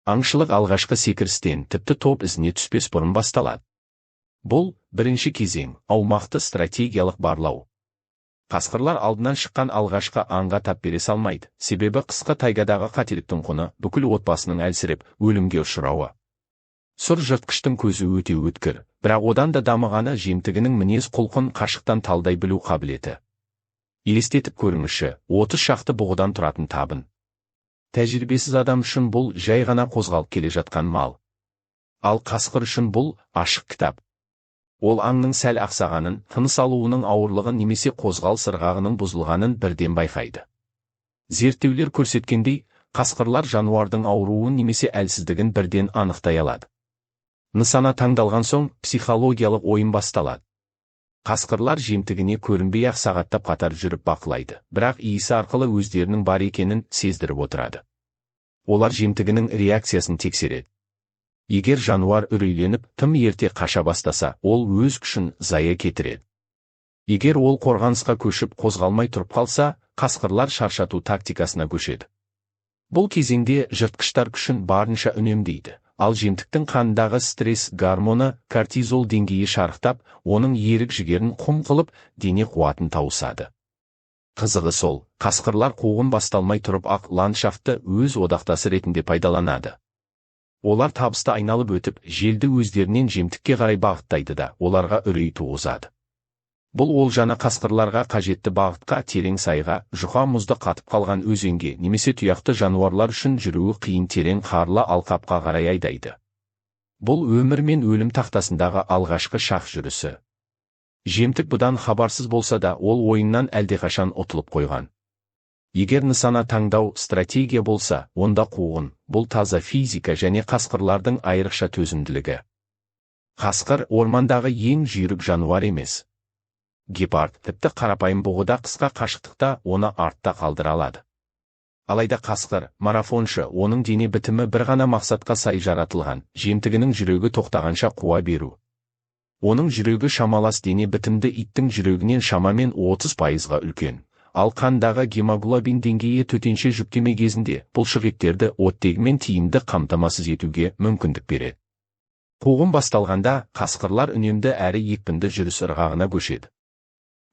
Аңшылық алғашқы секірістен тіпті топ ізіне түспес бұрын басталады. Бұл бірінші кезең, аумақты стратегиялық барлау. Қасқырлар алдынан шыққан алғашқы аңға тап бере салмайды, себебі қысқы тайгадағы қателіктің құны бүкіл отбасының әлсіреп, өлімге ұшырауы. Сұр жыртқыштың көзі өте өткір, бірақ одан да дамығаны жемтігінің мінез құлқын қашықтан талдай білу қабілеті. Елестетіп көріңізші, 30 шақты бұғыдан тұратын табын. Тәжірибесіз адам үшін бұл жай ғана қозғалып келе жатқан мал. Ал қасқыр үшін бұл ашық кітап. Ол аңның сәл ақсағанын, тыныс алуының ауырлығын немесе қозғалыс ырғағының бұзылғанын бірден байқайды. Зерттеулер көрсеткендей, қасқырлар жануардың ауруын немесе әлсіздігін бірден анықтай алады. Нысана таңдалған соң психологиялық ойын басталады. Қасқырлар жемтігіне көрінбей-ақ сағаттап қатар жүріп бақылайды, бірақ иісі арқылы өздерінің бар екенін сездіріп отырады. Олар жемтігінің реакциясын тексереді. Егер жануар үрейленіп, тым ерте қаша бастаса, ол өз күшін зая кетіреді. Егер ол қорғанысқа көшіп қозғалмай тұрып қалса, қасқырлар шаршату тактикасына көшеді. Бұл кезеңде жыртқыштар күшін барынша үнемдейді. Ал жемтіктің қанындағы стресс гормоны кортизол деңгейі шарықтап, оның ерік жігерін құм қылып, дене қуатын тауысады. Қызығы сол, қасқырлар қуғын басталмай тұрып ақ ландшафтты өз одақтасы ретінде пайдаланады. Олар табысты айналып өтіп, желді өздерінен жемтікке қарай бағыттайды да, оларға үрей туғызады. Бұл олжаны қасқырларға қажетті бағытқа, терең сайға, жұқа мұзды қатып қалған өзенге, немесе тұяқты жануарлар үшін жүруі қиын терең қарлы алқапқа қарай айдайды. Бұл өмір мен өлім тақтасындағы алғашқы шақ жүрісі. Жемтік бұдан хабарсыз болса да, ол ойыннан әлдеқашан ұтылып қойған. Егер нысана таңдау стратегия болса, онда қуғын, бұл таза физика және қасқырлардың айрықша төзімділігі. Қасқыр ормандағы ең жүйрік жануар емес. Гепард тіпті қарапайым бұғыда қысқа қашықтықта оны артта қалдыра алады. Алайда қасқыр, марафоншы, оның дене бітімі бір ғана мақсатқа сай жаратылған, жемтігінің жүрегі тоқтағанша қуа беру. Оның жүрегі шамалас дене бітімді иттің жүрегінен шамамен 30%-ға үлкен. Ал қандағы гемоглобин деңгейі төтенше жүктеме кезінде бұлшықеттерді оттегімен тиімді қамтамасыз етуге мүмкіндік береді. Қуғын басталғанда қасқырлар үнемді әрі екпінді жүріс ырғағына көшеді.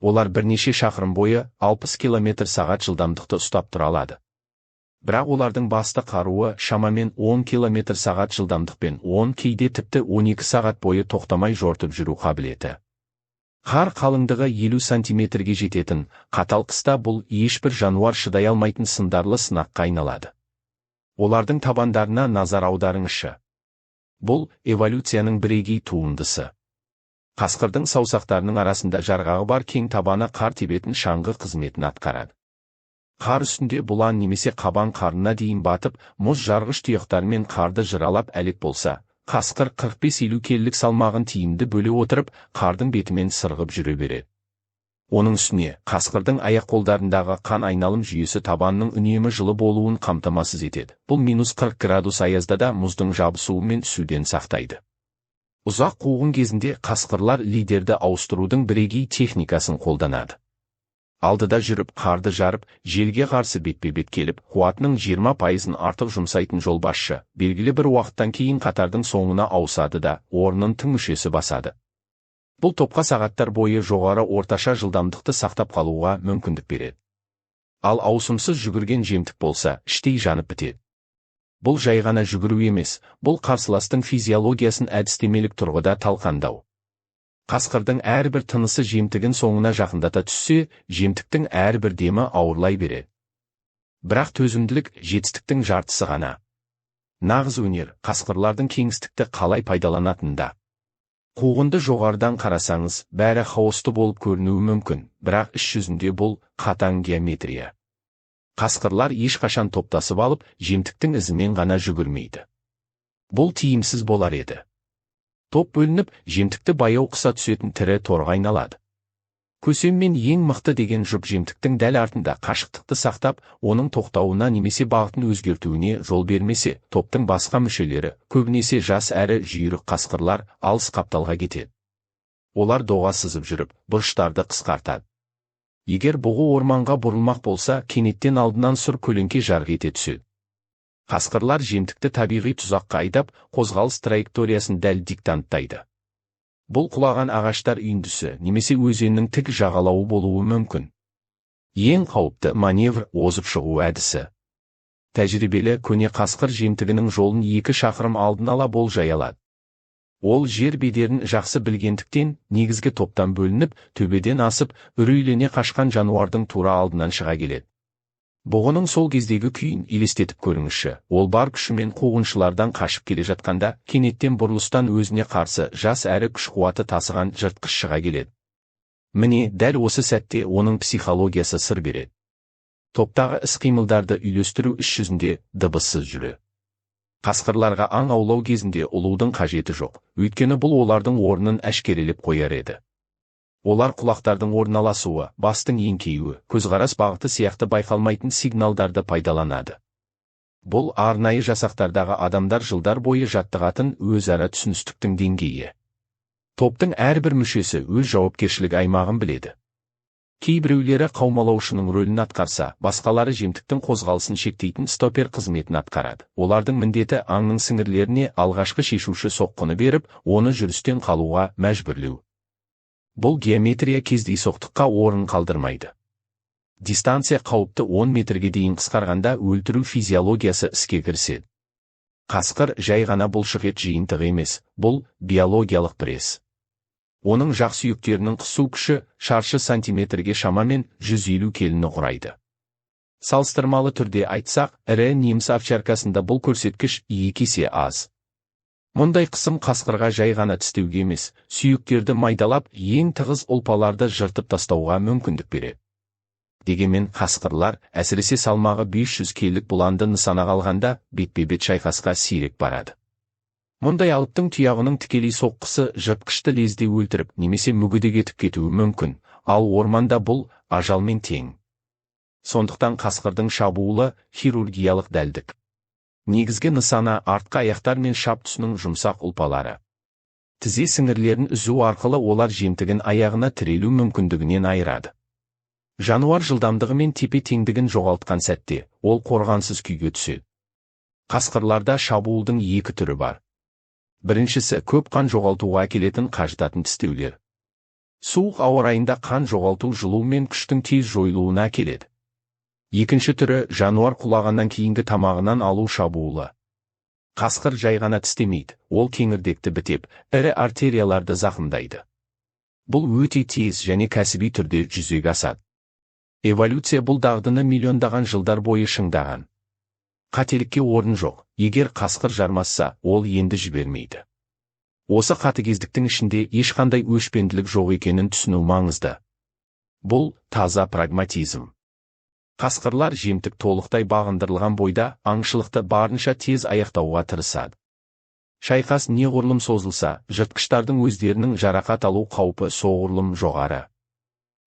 Олар бірнеше шақырым бойы 60 км/сағат жылдамдықты ұстап тұра алады. Бірақ олардың басты қаруы шамамен 10 км/сағат жылдамдықпен 10 кейде тіпті 12 сағат бойы тоқтамай жортып жүру қабілеті. Қар қалыңдығы 50 сантиметрге жететін, қатал қыста бұл ешбір жануар шыдай алмайтын сындарлы сынаққа айналады. Олардың табандарына назар аударыңызшы. Бұл эволюцияның бірегей туындысы. Қасқырдың саусақтарының арасында жарғағы бар кең табаны қар тебетін шаңғы қызметін атқарады. Қар үстінде бұлан немесе қабан қарына дейін батып, мұз жарғыш тұяқтарымен қарды жыралап әлек болса, қасқыр 45-50 келілік салмағын тиімді бөле отырып, қардың бетімен сырғып жүре береді. Оның үстіне, қасқырдың аяқ-қолдарындағы қан айналым жүйесі табанның үнемі жылы болуын қамтамасыз етеді. Бұл -40 градус аязда да мұздың жабысуы мен үсуден сақтайды. Ұзақ қуғын кезінде қасқырлар лидерді ауыстырудың бірегей техникасын қолданады. Алдыда жүріп, қарды жарып, желге қарсы бетпе-бет келіп, қуатының 20%-ын артық жұмсайтын жолбасшы, белгілі бір уақыттан кейін қатардың соңына ауысады да, орнын тың мүшесі басады. Бұл топқа сағаттар бойы жоғары орташа жылдамдықты сақтап қалуға мүмкіндік береді. Ал ауысымсыз жүгірген жемтік болса, іштей жанып бітеді. Бұл жай ғана жүгіру емес, бұл қарсыластың физиологиясын әдістемелік тұрғыда талқандау. Қасқырдың әрбір тынысы жемтігін соңына жақындата түссе, жемтіктің әрбір демі ауырлай береді. Бірақ төзімділік жетістіктің жартысы ғана. Нағыз өнер қасқырлардың кеңістікті қалай пайдаланатынында. Қуғынды жоғарыдан қарасаңыз, бәрі хаосты болып көрінуі мүмкін, бірақ іс жүзінде бұл қатаң геометрия. Қасқырлар ешқашан топтасып алып, жемтіктің ізімен ғана жүгірмейді. Бұл тиімсіз болар еді. Топ бөлініп, жемтікті баяу қыса түсетін тірі торға айналады. Көсем мен ең мықты деген жұп жемтіктің дәл артында қашықтықты сақтап, оның тоқтауына немесе бағытын өзгертуіне жол бермесе, топтың басқа мүшелері, көбінесе жас әрі жүйрік қасқырлар, алыс қапталға кетеді. Олар доға сызып жүріп, бұрыштарды қысқартады. Егер бұғы орманға бұрылмақ болса, кенеттен алдынан сұр көлеңке жарқ ете түседі. Қасқырлар жемтікті табиғи тұзаққа айдап, қозғалыс траекториясын дәл диктанттайды. Бұл құлаған ағаштар үйіндісі немесе өзеннің тік жағалауы болуы мүмкін. Ең қауіпті маневр озып шығу әдісі. Тәжірибелі көне қасқыр жемтігінің жолын 2 шақырым алдын ала болжай алады. Ол жер бедерін жақсы білгендіктен, негізгі топтан бөлініп, төбеден асып, үрейлене қашқан жануардың тура алдынан шыға келеді. Бұғының сол кездегі күйін елестетіп көріңізші. Ол бар күшімен қуғыншылардан қашып келе жатқанда, кенеттен бұрылыстан өзіне қарсы жас әрі күш-қуаты тасыған жыртқыш шыға келеді. Міне, дәл осы сәтте оның психологиясы сыр береді. Топтағы іс-қимылдарды үйлестіру іс жүзінде дыбыссыз жүреді. Қасқырларға аң аулау кезінде ұлудың қажеті жоқ, өйткені бұл олардың орнын әшкерелеп қояр еді. Олар құлақтардың орналасуы, бастың еңкеюі, көзқарас бағыты сияқты байқалмайтын сигналдарды пайдаланады. Бұл арнайы жасақтардағы адамдар жылдар бойы жаттығатын өзара түсіністіктің деңгейі. Топтың әрбір мүшесі өз жауапкершілік аймағын біледі. Кейбіреулері қаумалаушының рөлін атқарса, басқалары жемтіктің қозғалысын шектейтін стопер қызметін атқарады. Олардың міндеті аңның сіңірлеріне алғашқы шешуші соққыны беріп, оны жүрістен қалуға мәжбүрлеу. Бұл геометрия кездейсоқтыққа орын қалдырмайды. Дистанция қауіпті 10 метрге дейін қысқарғанда өлтіру физиологиясы іске кіріседі. Қасқыр жай ғана бұлшықет жиынтығы емес, бұл биологиялық пресс. Оның жақ сүйектерінің қысу күші шаршы сантиметрге шамамен 150 келіні құрайды. Салыстырмалы түрде айтсақ, ірі неміс овчаркасында бұл көрсеткіш 2 есе аз. Мұндай қысым қасқырға жай ғана тістеуге емес, сүйектерді майдалап, ең тығыз ұлпаларды жыртып тастауға мүмкіндік береді. Дегенмен қасқырлар, әсіресе салмағы 500 келілік бұланды нысанаға алғанда, бетпе-бет шайқасқа сирек барады. Мұндай алыптың тұяғының тікелей соққысы жыртқышты лезде өлтіріп, немесе мүгедек етіп кетуі мүмкін, ал орманда бұл ажалмен тең. Сондықтан қасқырдың шабуылы хирургиялық дәлдік. Негізгі нысана артқы аяқтар мен шап тұсының жұмсақ ұлпалары. Тізе сіңірлерін үзу арқылы олар жемтігін аяғына тірелу мүмкіндігінен айырады. Жануар жылдамдығы мен тепе-теңдігін жоғалтқан сәтте, ол қорғансыз күйге түседі. Қасқырларда шабуылдың 2 түрі бар. Біріншісі көп қан жоғалтуға әкелетін қажытатын тістеулер. Суық ауа райында қан жоғалту жылу мен күштің тез жойылуына әкеледі. Екінші түрі жануар құлағаннан кейінгі тамағынан алу шабуылы. Қасқыр жай ғана тістемейді, ол кеңірдекті бітеп, ірі артерияларды зақымдайды. Бұл өте тез және кәсіби түрде жүзеге асады. Эволюция бұл дағдыны миллиондаған жылдар бойы шыңдаған. Қателікке орын жоқ, егер қасқыр жармасса, ол енді жібермейді. Осы қатыгездіктің ішінде ешқандай өшпенділік жоқ екенін түсіну маңызды. Бұл таза прагматизм. Қасқырлар жемтік толықтай бағындырылған бойда аңшылықты барынша тез аяқтауға тырысады. Шайқас неғұрлым созылса, жыртқыштардың өздерінің жарақат алу қаупі соғұрлым жоғары.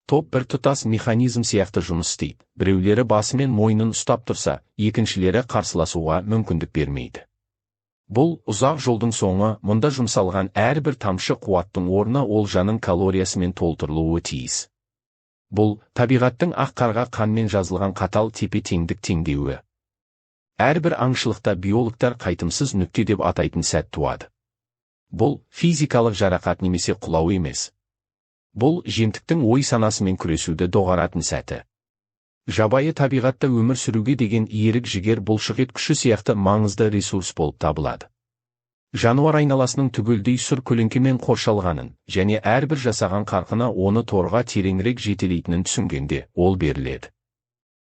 Топ бір тұтас механизм сияқты жұмыс істейді. Біреулері басы мен мойнын ұстап тұрса, екіншілері қарсыласуға мүмкіндік бермейді. Бұл ұзақ жолдың соңы, мұнда жұмсалған әрбір тамшы қуаттың орны олжаның калориясымен толтырылуы тиіс. Бұл табиғаттың ақ қарға қанмен жазылған қатал тепе-теңдік теңдеуі. Әрбір аңшылықта биологтар қайтымсыз нүкте деп атайтын сәт туады. Бұл физикалық жарақат немесе құлау емес. Бұл жемтіктің ой санасымен күресуді доғаратын сәті. Жабайы табиғатта өмір сүруге деген ерік жігер бұлшықет күші сияқты маңызды ресурс болып табылады. Жануар айналасының түгелдей сұр көлеңкемен қоршалғанын және әрбір жасаған қарқына оны торға тереңірек жетелейтінін түсінгенде ол беріледі.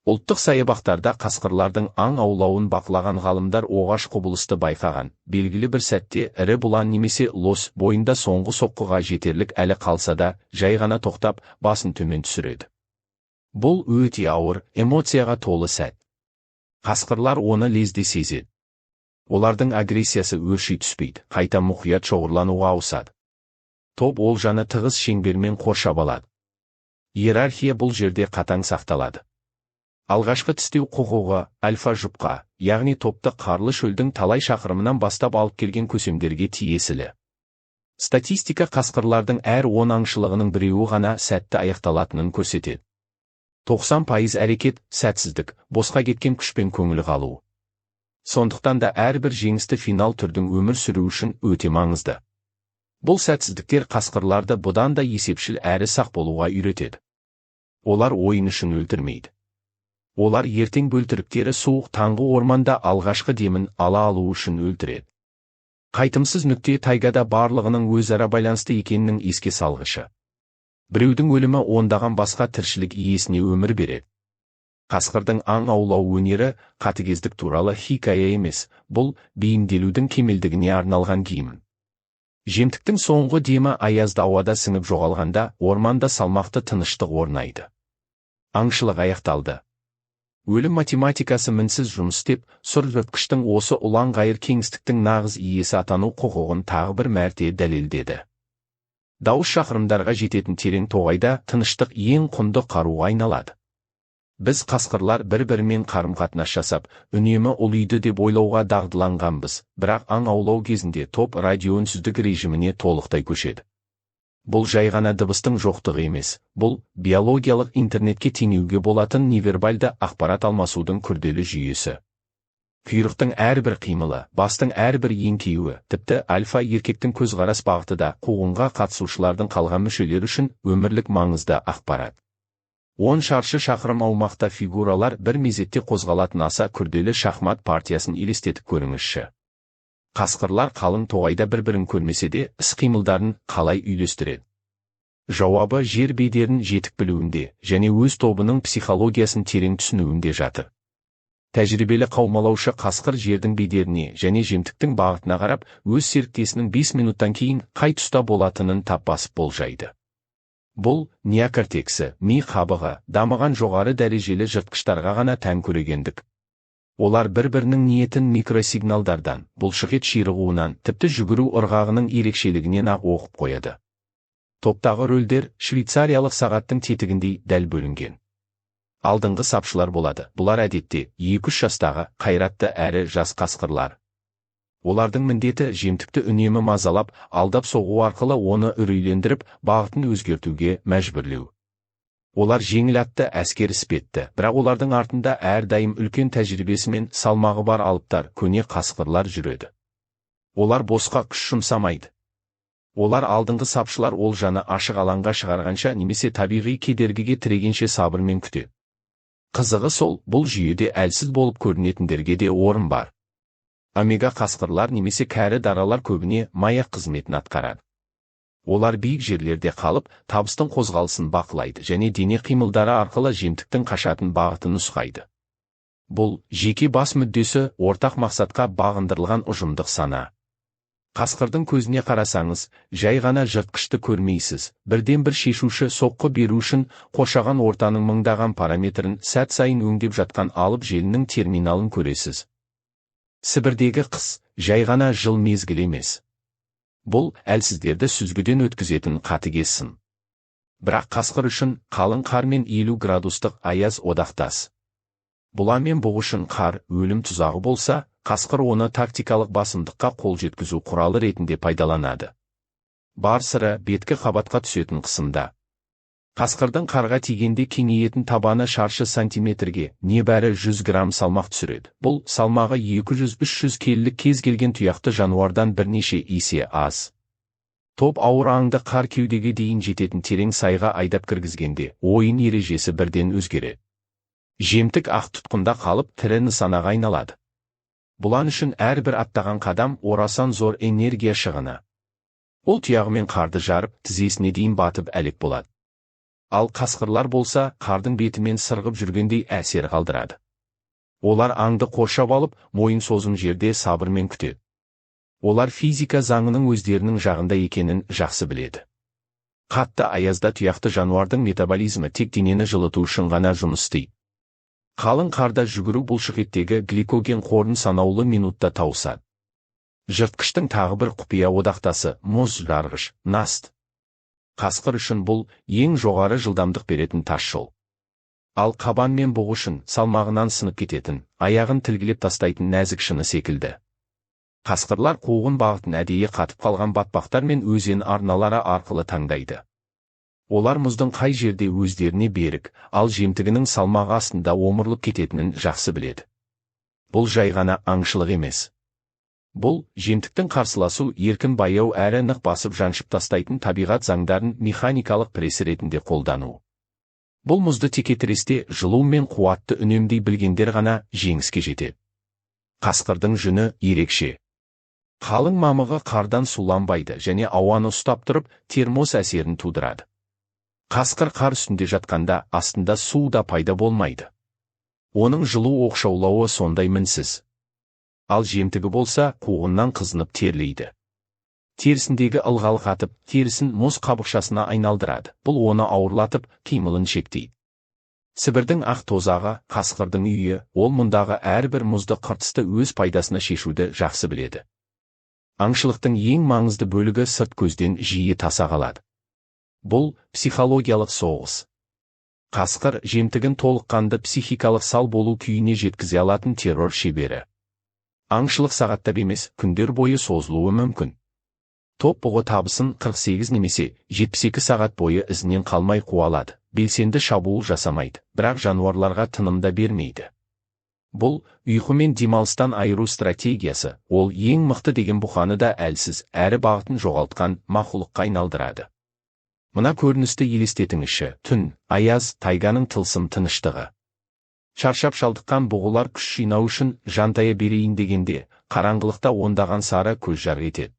Ұлттық саябақтарда қасқырлардың аң аулауын бақылаған ғалымдар оғаш құбылысты байқаған, белгілі бір сәтте ірі бұлан немесе лос бойында соңғы соққыға жетерлік әлі қалса да, жай ғана тоқтап, басын төмен түсіреді. Бұл өте ауыр, эмоцияға толы сәт. Қасқырлар оны лезде сезеді. Олардың агрессиясы өрши түспейді, қайта мұқият шоғырлануға ауысады. Топ олжаны тығыз шеңбермен қоршап алады. Иерархия бұл жерде қатаң сақталады. Алғашқы тістеу құқығы альфа жұпқа, яғни топты қарлы шөлдің талай шақырымынан бастап алып келген көсемдерге тиесілі. Статистика қасқырлардың әр 10 аңшылығының біреуі ғана сәтті аяқталатынын көрсетеді. 90% әрекет, сәтсіздік, босқа кеткен күшпен көңіл қалу. Сондықтан да әрбір жеңісті финал түрдің өмір сүру үшін өте маңызды. Бұл сәтсіздіктер қасқырларды бұдан да есепшіл әрі сақ болуға үйретеді. Олар ойын үшін өлтірмейді. Олар ертең бөлтіріктері суық таңғы орманда алғашқы демін ала алу үшін өлтіреді. Қайтымсыз нүкте тайгада барлығының өзара байланысты екенінің еске салғышы. Біреудің өлімі ондаған басқа тіршілік иесіне өмір береді. Қасқырдың аң аулау өнері қатыгездік туралы хикая емес, бұл бейімделудің кемелдігіне арналған гимн. Жемтіктің соңғы демі аязды ауада сіңіп жоғалғанда, орманда салмақты тыныштық орнайды. Аңшылық аяқталды. Өлім математикасы мінсіз жұмыс істеп, сұр жыртқыштың осы ұлан-ғайыр кеңістіктің нағыз иесі атану құқығын тағы бір мәрте дәлелдеді. Дауыс шақырымдарға жететін терең тоғайда тыныштық ең құнды қаруға айналады. Біз қасқырлар бір-бірімен қарым-қатынас жасап, үнемі ұлиды деп ойлауға дағдыланғанбыз, бірақ аң аулау кезінде топ радиоүнсіздік режиміне толықтай көшеді. Бұл жай ғана дыбыстың жоқтығы емес, бұл биологиялық интернетке теңеуге болатын невербальды ақпарат алмасудың күрделі жүйесі. Құйрықтың әрбір қимылы, бастың әрбір еңкеуі, тіпті альфа еркектің көзқарас бағыты да қуғынға қатысушылардың қалған мүшелері үшін өмірлік маңызды ақпарат. 10 шаршы шақырым аумақта фигуралар бір мезетте қозғалатын аса күрделі шахмат партиясын елестетіп көріңізші. Қасқырлар қалың тоғайда бір-бірін көрмесе де, іс-қимылдарын қалай үйлестіреді? Жауабы жер бедерін жетік білуінде және өз тобының психологиясын терең түсінуінде жатыр. Тәжірибелі қаумалаушы қасқыр жердің бедеріне және жемтіктің бағытына қарап, өз серіктесінің 5 минуттан кейін қай тұста болатынын тап басып болжайды. Бұл неокортексі, ми қабығы, дамыған жоғары дәрежелі жыртқыштарға ғана тән көрегендік. Олар бір-бірінің ниетін микросигналдардан, бұлшықет ширығуынан, тіпті жүгіру ырғағының ерекшелігінен ақ оқып қояды. Топтағы рөлдер швейцариялық сағаттың тетігіндей дәл бөлінген. Алдыңғы сапшылар болады. Бұлар әдетте 2-3 жастағы, қайратты әрі жас қасқырлар. Олардың міндеті жемтікті үнемі мазалап, алдап соғу арқылы оны үрейлендіріп, бағытын өзгертуге мәжбүрлеу. Олар жеңіл атты әскер іспетті, бірақ олардың артында әрдайым үлкен тәжірибесі мен салмағы бар алыптар, көне қасқырлар жүреді. Олар босқа күш жұмсамайды. Олар алдыңғы сапшылар олжаны ашық алаңға шығарғанша немесе табиғи кедергіге тірегенше сабырмен күтеді. Қызығы сол, бұл жүйеде әлсіз болып көрінетіндерге де орын бар. Омега қасқырлар немесе кәрі даралар көбіне маяқ қызметін атқарады. Олар биік жерлерде қалып, табыстың қозғалысын бақылайды және дене қимылдары арқылы жемтіктің қашатын бағытын нұсқайды. Бұл жеке бас мүддесі, ортақ мақсатқа бағындырылған ұжымдық сана. Қасқырдың көзіне қарасаңыз, жай ғана жыртқышты көрмейсіз, бірден бір шешуші соққы беру үшін қоршаған ортаның мыңдаған параметрін сәт сайын өңдеп жатқан алып желінің терминалын көресіз. Сібірдегі қыс, жай ғана жыл мезгіл емес. Бұл әлсіздерді сүзгіден өткізетін қатыгез сын. Бірақ қасқыр үшін қалың қар мен 50 градустық аяз одақтас. Бұла мен бұғы үшін қар өлім тұзағы болса, қасқыр оны тактикалық басымдыққа қол жеткізу құралы ретінде пайдаланады. Бар сыры беткі қабатқа түсетін қысымда. Қасқырдың қарға тигенде кеңейетін табаны шаршы сантиметрге небәрі 100 грамм салмақ түсіреді. Бұл салмағы 200-300 келілік кез келген тұяқты жануардан бірнеше есе аз. Топ ауыр аңды қар кеудеге дейін жететін терең сайға айдап кіргізгенде, ойын ережесі бірден өзгереді. Жемтік ақ тұтқында қалып тірі нысанаға айналады. Бұлан үшін әрбір аттаған қадам орасан зор энергия шығыны. Ол тұяғымен қарды жарып, тізесіне дейін батып әлек болады. Ал қасқырлар болса, қардың бетімен сырғып жүргендей әсер қалдырады. Олар аңды қоршап алып, мойын созым жерде сабырмен күтеді. Олар физика заңының өздерінің жағында екенін жақсы біледі. Қатты аязда тұяқты жануардың метаболизмі тек денені жылыту үшін ғана жұмыс істейді. Қалың қарда жүгіру бұлшықеттегі гликоген қорын санаулы минутта тауысады. Жыртқыштың тағы бір құпия одақтасы мұз жарғыш, наст. Қасқыр үшін бұл ең жоғары жылдамдық беретін тас жол. Ал қабан мен бұғы үшін салмағынан сынып кететін, аяғын тілгілеп тастайтын нәзік шыны секілді. Қасқырлар қуғын бағытын әдейі қатып қалған батпақтар мен өзен арналары арқылы таңдайды. Олар мұздың қай жерде өздеріне берік, ал жемтігінің салмағы астында омырылып кететінін жақсы біледі. Бұл жай ғана аңшылық емес. Бұл жемтіктің қарсыласу, еркін баяу әрі нық басып жаншып тастайтын табиғат заңдарын механикалық пресс ретінде қолдану. Бұл мұзды текетіресте жылу мен қуатты үнемдей білгендер ғана жеңіске жетеді. Қасқырдың жүні ерекше. Қалың мамығы қардан суланбайды және ауаны ұстап тұрып термос әсерін тудырады. Қасқыр қар үстінде жатқанда астында су да пайда болмайды. Оның жылу оқшаулауы сондай мінсіз. Ал жемтігі болса қуғыннан қызынып терлейді. Терісіндегі ылғал қатып, терісін мұз қабықшасына айналдырады. Бұл оны ауырлатып, қимылын шектейді. Сібірдің ақ тозағы, қасқырдың үйі, ол мұндағы әрбір мұзды қыртысты өз пайдасына шешуді жақсы біледі. Аңшылықтың ең маңызды бөлігі сырт көзден жиі таса қалады. Бұл психологиялық соғыс. Қасқыр жемтігін толыққанды психикалық сал болу күйіне жеткізе алатын террор шебері. Аңшылық сағаттар емес, күндер бойы созылуы мүмкін. Топ бұғы табысын 48 немесе 72 сағат бойы ізінен қалмай қуалады. Белсенді шабуыл жасамайды, бірақ жануарларға тынымда бермейді. Бұл ұйқы мен демалыстан айыру стратегиясы, ол ең мықты деген бұқаны да әлсіз, әрі бағытын жоғалтқан мақұлыққа айналдырады. Мына көріністі елестетіңізші: түн, аяз, тайганың тылсым тыныштығы. Шаршап шалдыққан бұғылар күш жинау үшін жантая берейін дегенде, қараңғылықта ондаған сары көз жарқ етеді.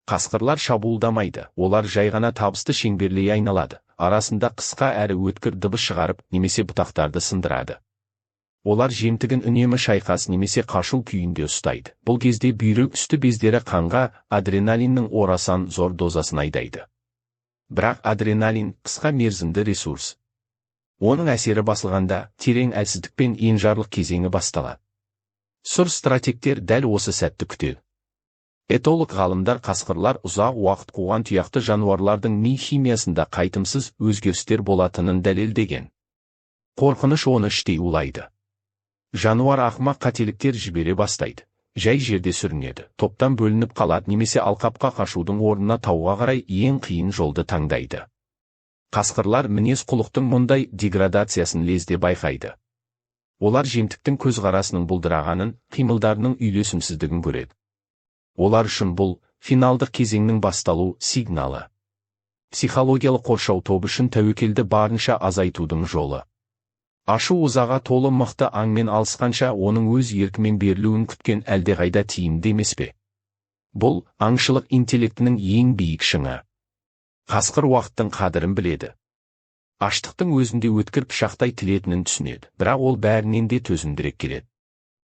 Қасқырлар шабуылдамайды, олар жай ғана табысты шеңберлей айналады, арасында қысқа әрі өткір дыбыс шығарып немесе бұтақтарды сындырады. Олар жемтігін үнемі шайқас немесе қашу күйінде ұстайды. Бұл кезде бүйрек үсті бездері қанға адреналиннің орасан зор дозасын айдайды. Бірақ адреналин қысқа мерзімді ресурс. Оның әсері басылғанда терең әлсіздік пен енжарлық кезеңі басталады. Сұр стратегтер дәл осы сәтті күтеді. Этолог ғалымдар қасқырлар ұзақ уақыт қуған тұяқты жануарлардың ми химиясында қайтымсыз өзгерістер болатынын дәлелдеген. Қорқыныш оны іштей улайды. Жануар ақымақ қателіктер жібере бастайды. Жай жерде сүрінеді, топтан бөлініп қалады немесе алқапқа қашудың орнына тауға қарай ең қиын жолды таңдайды. Қасқырлар мінез құлықтың мұндай деградациясын лезде байқайды. Олар жемтіктің көзқарасының бұлдырағанын, қимылдарының үйлесімсіздігін көреді. Олар үшін бұл финалдық кезеңнің басталу сигналы. Психологиялық қоршау тобы үшін тәуекелді барынша азайтудың жолы. Ашу ызаға толы мықты аңмен алысқанша оның өз еркімен берілуін күткен әлдеқайда тиімді емес пе? Бұл аңшылық интеллектінің ең биік шыңы. Қасқыр уақыттың қадірін біледі. Аштықтың өзінде өткір пышақтай тілетінін түсінеді, бірақ ол бәрінен де төзімдірек келеді.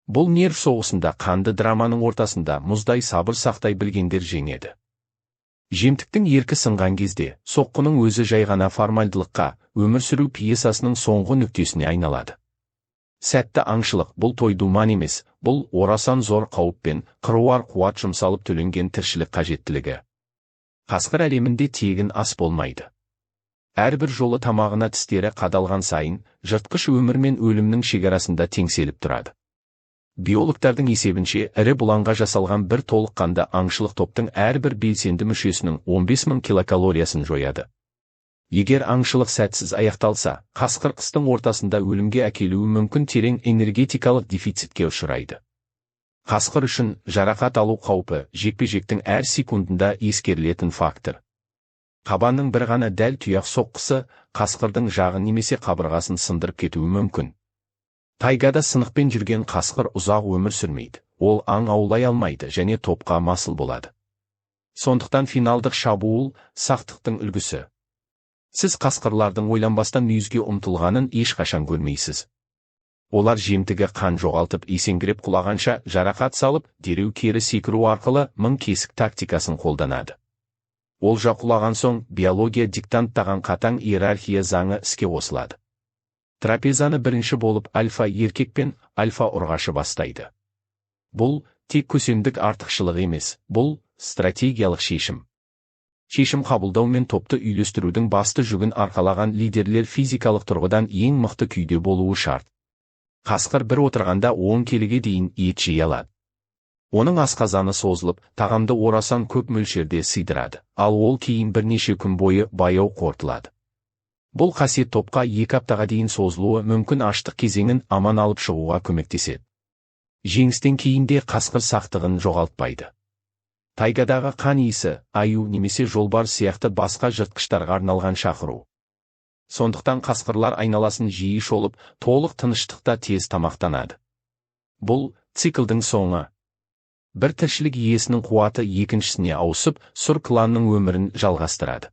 Бұл нерв соғысында, қанды драманың ортасында мұздай сабыр сақтай білгендер жеңеді. Жемтіктің еркі сынған кезде, соққының өзі жай ғана формальдылыққа, өмір сүру пьесасының соңғы нүктесіне айналады. Сәтті аңшылық бұл той-думан емес, бұл орасан зор қауіп пен қыруар қуат жұмсалып төленген тіршілік қажеттілігі. Қасқыр әлемінде тегін ас болмайды. Әрбір жолы тамағына тістері қадалған сайын, жыртқыш өмір мен өлімнің шекарасында теңселіп тұрады. Биологтардың есебінше, ірі бұланға жасалған бір толыққанды аңшылық топтың әрбір белсенді мүшесінің 15 000 килокалориясын жояды. Егер аңшылық сәтсіз аяқталса, қасқыр қыстың ортасында өлімге әкелуі мүмкін терең энергетикалық дефицитке ұшырайды. Қасқыр үшін жарақат алу қаупі жекпе-жектің әр секундында ескерілетін фактор. Қабанның бір ғана дәл тұяқ соққысы қасқырдың жағын немесе қабырғасын сындырып кетуі мүмкін. Тайгада сынықпен жүрген қасқыр ұзақ өмір сүрмейді, ол аң аулай алмайды және топқа масыл болады. Сондықтан финалдық шабуыл сақтықтың үлгісі. Сіз қасқырлардың ойланбастан мүйізге ұмтылғанын ешқашан көрмейсіз. Олар жемтігі қан жоғалтып есеңгіреп құлағанша жарақат салып, дереу кері секіру арқылы мың кесік тактикасын қолданады. Олжа құлаған соң биология диктанттаған қатаң иерархия заңы іске қосылады. Трапезаны бірінші болып альфа еркек пен альфа ұрғашы бастайды. Бұл тек көсемдік артықшылық емес, бұл стратегиялық шешім. Шешім қабылдау мен топты үйлестірудің басты жүгін арқалаған лидерлер физикалық тұрғыдан ең мықты күйде болуы шарт. Қасқыр бір отырғанда 10 келіге дейін ет жей алады. Оның асқазаны созылып, тағамды орасан көп мөлшерде сыйдырады, ал ол кейін бірнеше күн бойы баяу қорытылады. Бұл қасиет топқа 2 аптаға дейін созылуы мүмкін аштық кезеңін аман алып шығуға көмектеседі. Жеңістен кейін де қасқыр сақтығын жоғалтпайды. Тайгадағы қан иісі, аю немесе жолбарыс сияқты басқа жыртқыштарға арналған шақыру. Сондықтан қасқырлар айналасын жиі шолып, толық тыныштықта тез тамақтанады. Бұл циклдің соңы. Бір тіршілік иесінің қуаты екіншісіне ауысып, сұр кланның өмірін жалғастырады.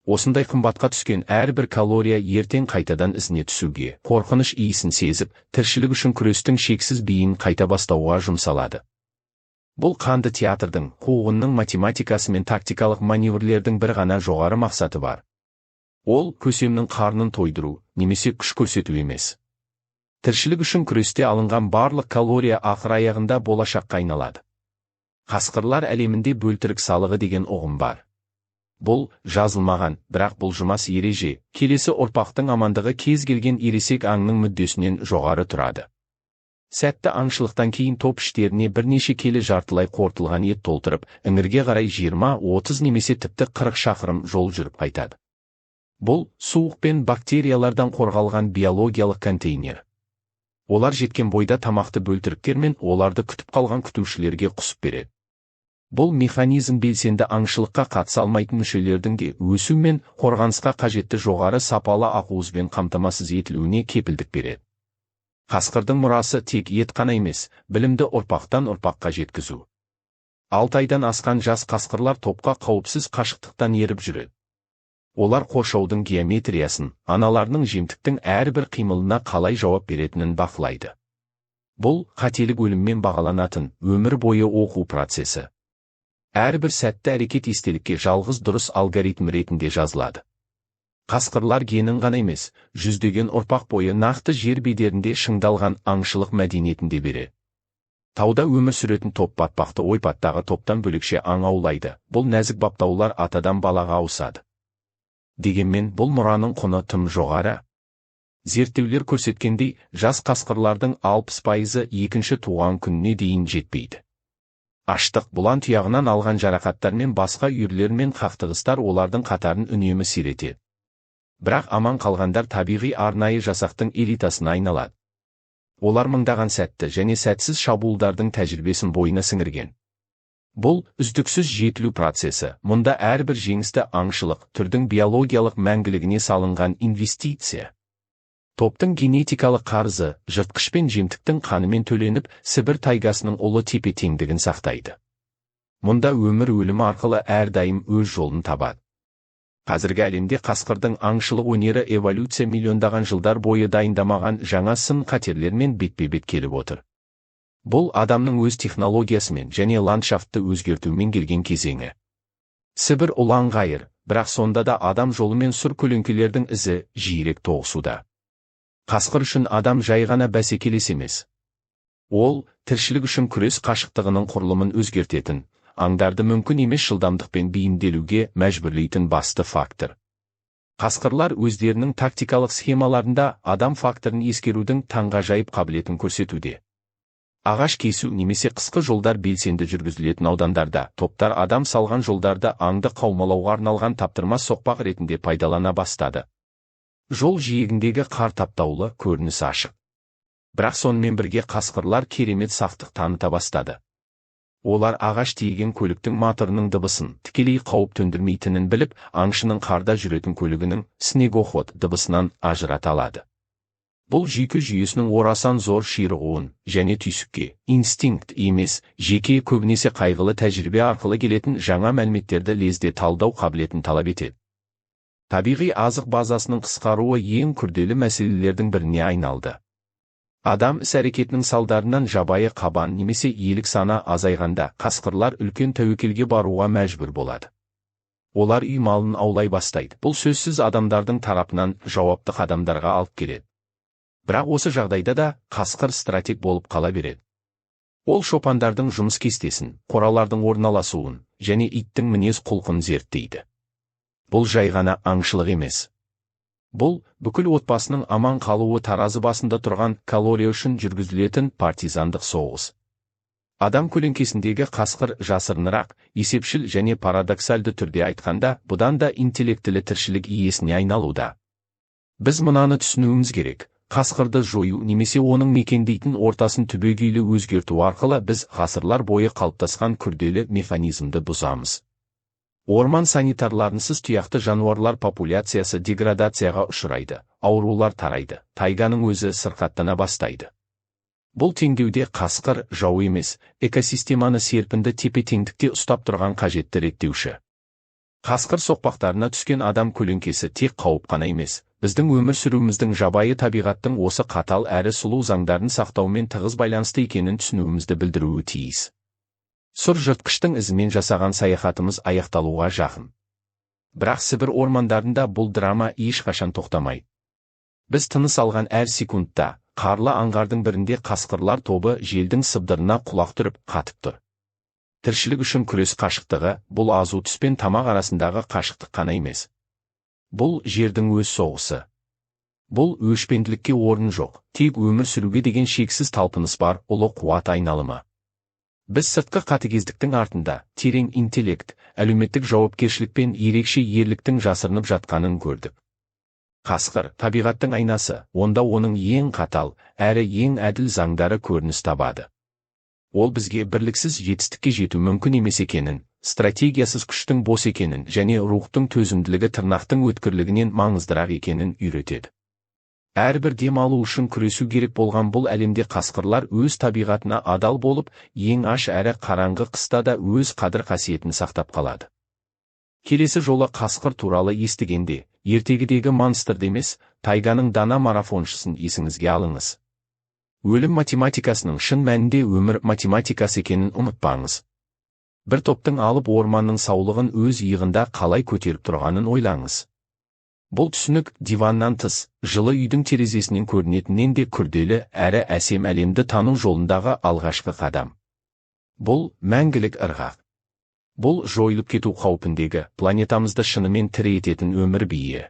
Осындай қымбатқа түскен әрбір калория ертең қайтадан ізіне түсуге, қорқыныш иісін сезіп, тіршілік үшін күрестің шексіз биін қайта бастауға жұмсалады. Бұл қанды театрдың, қуғынның математикасы мен тактикалық маневрлердің бір ғана жоғары мақсаты бар. Ол көсемнің қарнын тойдыру, немесе күш көрсету емес. Тіршілік үшін күресте алынған барлық калория ақыр аяғында болашаққа айналады. Қасқырлар әлемінде бөлтірік салығы деген ұғым бар. Бұл жазылмаған, бірақ бұлжымас ереже, келесі ұрпақтың амандығы кез келген ересек аңның мүддесінен жоғары тұрады. Сәтті аңшылықтан кейін топ іштеріне бірнеше келі жартылай қорытылған ет толтырып, іңірге қарай 20-30 немесе тіпті 40 шақырым жол жүріп қайтады. Бұл суық пен бактериялардан қорғалған биологиялық контейнер. Олар жеткен бойда тамақты бөлтіріктер мен оларды күтіп қалған күтушілерге құсып береді. Бұл механизм белсенді аңшылыққа қатыса алмайтын мүшелердің де өсу мен қорғанысқа қажетті жоғары сапалы ақуызбен қамтамасыз етілуіне кепілдік береді. Қасқырдың мұрасы тек ет қана емес, білімді ұрпақтан ұрпаққа жеткізу. 6 айдан асқан жас қасқырлар топқа қауіпсіз қашықтықтан еріп жүреді. Олар қоршаудың геометриясын, аналарының жемтіктің әрбір қимылына қалай жауап беретінін бақылайды. Бұл қателік өліммен бағаланатын өмір бойы оқу процесі. Әрбір сәтті әрекет естелікке жалғыз дұрыс алгоритм ретінде жазылады. Қасқырлар генін ғана емес, жүздеген ұрпақ бойы нақты жер бедерінде шыңдалған аңшылық мәдениетінде береді. Тауда өмір сүретін топ батпақты ойпаттағы топтан бөлекше аң аулайды. Бұл нәзік баптаулар атадан балаға ауысады. Дегенмен бұл мұраның құны тым жоғары. Зерттеулер көрсеткендей, жас қасқырлардың 60% екінші туған күніне дейін жетпейді. Аштық, бұлан тұяғынан алған жарақаттар мен басқа үйірлер мен қақтығыстар олардың қатарын үнемі сиретеді. Бірақ аман қалғандар табиғи арнайы жасақтың элитасына айналады. Олар мыңдаған сәтті және сәтсіз шабуылдардың тәжірибесін бойына сіңірген. Бұл үздіксіз жетілу процесі, мұнда әрбір жеңісті аңшылық түрдің биологиялық мәңгілігіне салынған инвестиция. Топтың генетикалық қарызы, жыртқыш пен жемтіктің қанымен төленіп, Сібір тайгасының ұлы тепе-теңдігін сақтайды. Мұнда өмір өлімі арқылы әрдайым өз жолын табады. Қазіргі әлемде қасқырдың аңшылық өнері эволюция миллиондаған жылдар бойы дайындамаған жаңа сын қатерлермен бетпе-бет келіп отыр. Бұл адамның өз технологиясымен және ландшафтты өзгертумен келген кезеңі. Сібір ұлан-ғайыр, бірақ сонда да адам жолы мен сұр көлеңкелердің ізі жиірек тоғысуда. Қасқыр үшін адам жай ғана бәсекелес емес. Ол, тіршілік үшін күрес қашықтығының құрылымын өзгертетін, аңдарды мүмкін емес жылдамдықпен бейімделуге мәжбүрлейтін басты фактор. Қасқырлар өздерінің тактикалық схемаларында адам факторын ескерудің таңғажайып қабілетін көрсетуде. Ағаш кесу немесе қысқы жолдар белсенді жүргізілетін аудандарда, топтар адам салған жолдарды аңды қаумалауға арналған таптырмас соқпақ ретінде пайдалана бастады. Жол жиегіндегі қар таптаулы, көрінісі ашық. Бірақ сонымен бірге қасқырлар керемет сақтық таныта бастады. Олар ағаш тиеген көліктің моторының дыбысын тікелей қауіп төндірмейтінін біліп, аңшының қарда жүретін көлігінің снегоход дыбысынан ажырата алады. Бұл жүйке жүйесінің орасан зор ширығуын және түйсікке, инстинкт емес, жеке көбінесе қайғылы тәжірибе арқылы келетін жаңа мәліметтерді лезде талдау қабілетін талап етеді. Табиғи азық базасының қысқаруы ең күрделі мәселелердің біріне айналды. Адам іс-әрекетінің салдарынан жабайы қабан немесе елік саны азайғанда, қасқырлар үлкен тәуекелге баруға мәжбүр болады. Олар үй малын аулай бастайды. Бұл сөзсіз адамдардың тарапынан жауапты қадамдарға алып келеді. Бірақ осы жағдайда да қасқыр стратег болып қала береді. Ол шопандардың жұмыс кестесін, қоралардың орналасуын және иттің мінез құлқын зерттейді. Бұл жай ғана аңшылық емес. Бұл бүкіл отбасының аман қалуы таразы басында тұрған калория үшін жүргізілетін партизандық соғыс. Адам көлеңкесіндегі қасқыр жасырынырақ, есепшіл және парадоксальды түрде айтқанда, бұдан да интеллектілі тіршілік иесіне айналуда. Біз мұнаны түсінуіміз керек. Қасқырды жою немесе оның мекендейтін ортасын түбегейлі өзгерту арқылы біз ғасырлар бойы қалыптасқан күрделі механизмді бұзамыз. Орман санитарларынсыз тұяқты жануарлар популяциясы деградацияға ұшырайды, аурулар тарайды, тайганың өзі сырқаттана бастайды. Бұл теңдеуде қасқыр жау емес, экосистеманы серпінді тепе-теңдікте ұстап тұрған қажетті реттеуші. Қасқыр соқпақтарына түскен адам көлеңкесі тек қауіп қана емес, біздің өмір сүруіміздің жабайы табиғаттың осы қатал әрі сұлу заңдарын сақтаумен тығыз байланысты екенін түсінуімізді білдіруі тиіс. Сұр жыртқыштың ізімен жасаған саяхатымыз аяқталуға жақын. Бірақ Сібір ормандарында бұл драма ешқашан тоқтамайды. Біз тыныс алған әр секундта, қарлы аңғардың бірінде қасқырлар тобы желдің сыбдырына құлақ түріп қатып тұр. Тіршілік үшін күрес қашықтығы, бұл азу түс пен тамақ арасындағы қашықтық қана емес. Бұл жердің өз соғысы. Бұл өшпенділікке орын жоқ, тек өмір сүруге деген шексіз талпыныс бар, ұлы қуат айналымы. Біз сыртқы қатыгездіктің артында терең интеллект, әлеуметтік жауапкершілік пен ерекше ерліктің жасырынып жатқанын көрдік. Қасқыр табиғаттың айнасы, онда оның ең қатал, әрі ең әділ заңдары көрініс табады. Ол бізге бірліксіз жетістікке жету мүмкін емес екенін, стратегиясыз күштің бос екенін және рухтың төзімділігі тырнақтың өткірлігінен маңыздырақ екенін үйретеді. Әрбір дем алу үшін күресу керек болған бұл әлемде қасқырлар өз табиғатына адал болып, ең аш әрі қараңғы қыста да өз қадір қасиетін сақтап қалады. Келесі жолы қасқыр туралы естігенде, ертегідегі монстрді емес, тайганың дана марафоншысын есіңізге алыңыз. Өлім математикасының шын мәнінде өмір математикасы екенін ұмытпаңыз. Бір топтың алып орманның саулығын өз иығында қалай көтеріп тұрғанын ойлаңыз. Бұл түсінік диваннан тыс, жылы үйдің терезесінен көрінетіннен де күрделі әрі әсем әлемді тану жолындағы алғашқы қадам. Бұл мәңгілік ырғақ. Бұл жойылып кету қаупіндегі планетамызды шынымен тірі ететін өмір биі.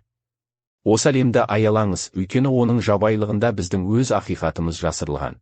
Осы әлемді аялаңыз, өйткені оның жабайылығында біздің өз ақиқатымыз жасырылған.